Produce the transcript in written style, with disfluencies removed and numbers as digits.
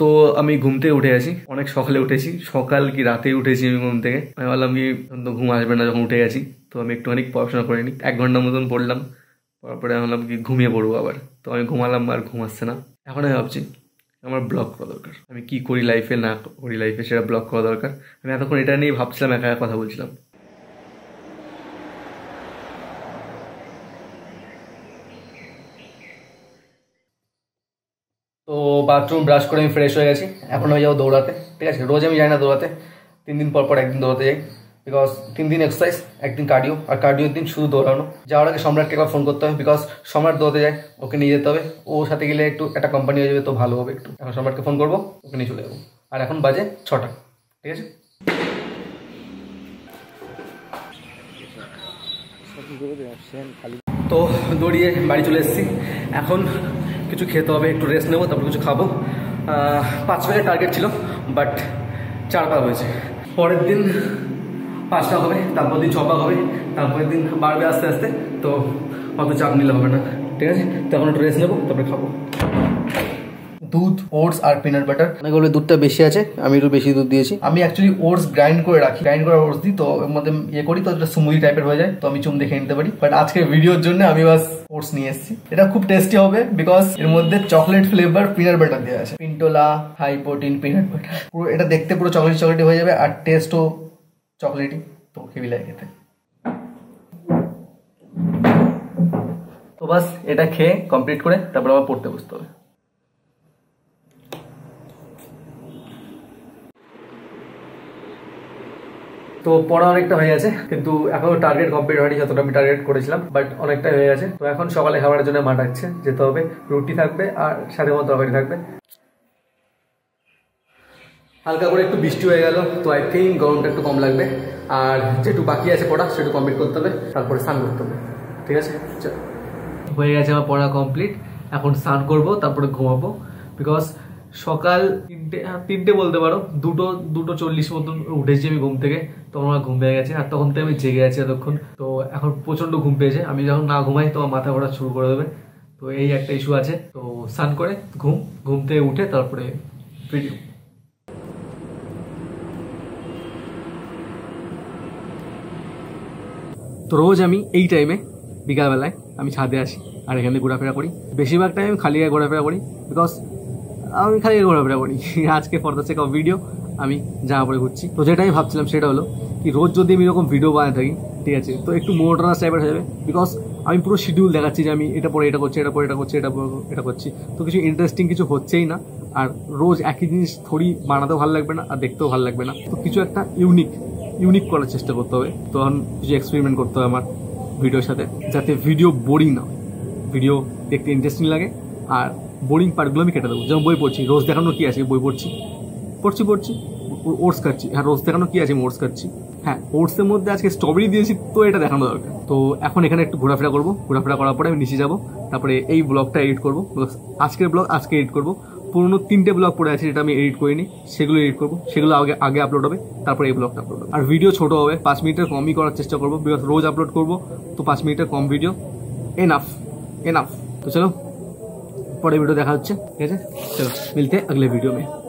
তো আমি ঘুম থেকে উঠে গেছি, অনেক সকালে উঠেছি, সকাল কি রাতে উঠেছি আমি ঘুম থেকে। আমি ভাবলাম কি তো ঘুম আসবে না যখন উঠে গেছি, তো আমি একটুখানি পড়াশোনা করে নিই। 1 ঘন্টার মতন পড়লাম, পড়ার পরে আমি ভাবলাম কি ঘুমিয়ে পড়বো আবার। তো আমি ঘুমালাম, আর ঘুম আসছে না। এখন আমি ভাবছি আমার ব্লগ করা দরকার, আমি কি করি লাইফে না করি লাইফে সেটা ব্লগ করা দরকার। আমি এতক্ষণ এটা নিয়ে ভাবছিলাম, একা একা কথা বলছিলাম। তো বাথরুম ব্রাশ করে আমি ফ্রেশ হয়ে গেছি, এখন হয়ে যাবো দৌড়াতে। ঠিক আছে, রোজ আমি যাই না দৌড়াতে, 3 দিন পর পর একদিন দৌড়াতে যাই। বিকজ 3 দিন এক্সারসাইজ, একদিন কার্ডিও, আর কার্ডিওর দিন শুধু দৌড়ানো। যাওয়ার আগে সম্রাটকে একবার ফোন করতে হবে, বিকজ সম্রাট দৌড়াতে যায়, ওকে নিয়ে যেতে হবে। ওর সাথে গেলে একটু একটা কোম্পানি হয়ে যাবে, তো ভালো হবে একটু। এখন সম্রাটকে ফোন করবো, ওকে নিয়ে চলে যাবো। আর এখন বাজে 6টা। ঠিক আছে, তো দৌড়িয়ে বাড়ি চলে এসেছি। এখন কিছু খেতে হবে, একটু রেস্ট নেবো, তারপর কিছু খাবো। 5 মিনিট টার্গেট ছিল, বাট 4 পাক হয়েছে। পরের দিন 5টা হবে, তারপর দিন 6 পাক হবে, তারপরের দিন বাড়বে আস্তে আস্তে। তো অত চাপ নিলে হবে না। ঠিক আছে, তো এখন একটু রেস্ট নেবো, তারপরে খাবো। দুধ, ওটস আর পিনাট বাটার। অনেক বলে দুধটা বেশি আছে, আমি একটু বেশি দুধ দিয়েছি। আমি অ্যাকচুয়ালি ওটস গ্রাইন্ড করে রাখি, গ্রাইন্ড করে ওটস দিই, তো এর মধ্যে ইয়ে করি, তো এটা স্মুদি টাইপের হয়ে যায়, তো আমি চুম দেখে নিতে পারি। বাট আজকে ভিডিওর জন্য আমি বাস ওটস নিয়ে এসেছি। এটা খুব টেস্টি হবে, বিকজ এর মধ্যে চকলেট ফ্লেভার পিনাট বাটার দেওয়া আছে। পিন্টোলা হাই প্রোটিন পিনাট বাটার, পুরো এটা দেখতে পুরো চকলেট চকলেটি হয়ে যাবে, আর টেস্টও চকলেটি, তো হেভি লাগে খেতে। তো বাস এটা খেয়ে কমপ্লিট করে তারপর আবার পড়তে বসতে হবে। তো পড়া অনেকটা হয়ে গেছে, কিন্তু এখনো টার্গেট কমপ্লিট হয়নি, যতটা আমি টার্গেট করেছিলাম, বাট অনেকটা হয়ে গেছে। তো এখন সকালে খাবারের জন্য মা ডাকছে, যেতে হবে। রুটি থাকবে আর সাথে মতো তরকারি থাকবে। হালকা করে একটু বৃষ্টি হয়ে গেল, তো আই থিঙ্ক গরমটা একটু কম লাগবে। আর যেটু বাকি আছে পড়া সেটু কমপ্লিট করতে হবে, তারপরে স্নান করতে হবে। ঠিক আছে, চল। হয়ে গেছে আমার পড়া কমপ্লিট, এখন স্নান করবো, তারপরে ঘুমাবো। বিকজ সকাল 3টে বলতে পারো, 2:40 মতন উঠেছি আমি ঘুম থেকে। তখন আমার ঘুম পেয়ে গেছে, আর তখন থেকে আমি জেগে আছি এতক্ষণ। তো এখন প্রচন্ড ঘুম পেয়েছে, আমি যখন না ঘুমাই তো আমার মাথা ঘোরা শুরু করে দেবে। তো এই একটা ইস্যু আছে। তো স্নান করে ঘুম থেকে উঠে তারপরে ভিডিও। তো রোজ আমি এই টাইমে বিকালবেলায় আমি ছাদে আসি, আর এখানে ঘোরাফেরা করি। বেশিরভাগ টাইম আমি খালি গায়ে ঘোরাফেরা করি, বিকজ আমি খালি গায়ে ঘোরাফেরা করি। আজকে for the sake of video আমি জামা পরে ঘুরছি। তো যেটা আমি ভাবছিলাম সেটা হলো কি, রোজ যদি আমি এরকম ভিডিও বানাতে থাকি, ঠিক আছে, তো একটু মোনোটোনাস টাইপের হয়ে যাবে। বিকজ আমি পুরো শিডিউল দেখাচ্ছি যে আমি এটা পরে এটা করছি, এটা পরে এটা করছি, এটা করছি, তো কিছু ইন্টারেস্টিং কিছু হচ্ছেই না। আর রোজ একই জিনিস থোড়ি বানাতেও ভালো লাগবে না, আর দেখতেও ভালো লাগবে না। তো কিছু একটা ইউনিক করার চেষ্টা করতে হবে। তখন কিছু এক্সপেরিমেন্ট করতে হবে আমার ভিডিওর সাথে, যাতে ভিডিও বোরিং না হয়, ভিডিও দেখতে ইন্টারেস্টিং লাগে। আর বোরিং পার্টগুলো আমি কেটে দেবো। যেমন বই পড়ছি, রোজ দেখানো কি আছে, বই পড়ছি, ওটস খাচ্ছি। হ্যাঁ, রোজ দেখানো কি আছে, আমি ওটস খাচ্ছি। হ্যাঁ, ওটসের মধ্যে আজকে স্ট্রবেরি দিয়েছি, তো এটা দেখানো দরকার। তো এখন এখানে একটু ঘোরাফেরা করবো, ঘোরাফেরা করার পরে আমি নিচে যাবো, তারপরে এই ব্লগটা এডিট করবো। আজকের ব্লগ আজকে এডিট করবো। পুরোনো 3টে ব্লগ পড়ে আছে, যেটা আমি এডিট করিনি, সেগুলো এডিট করবো। সেগুলো আগে আপলোড হবে, তারপরে এই ব্লগটা আপলোড হবে। আর ভিডিও ছোট হবে, 5 মিনিটের কমই করার চেষ্টা করবো, বিকজ রোজ আপলোড করবো, তো 5 মিনিটের কম ভিডিও এনাফ। তো চলো, পরে वीडियो देखा হচ্ছে। ঠিক আছে, চলো মিলতে अगले वीडियो में।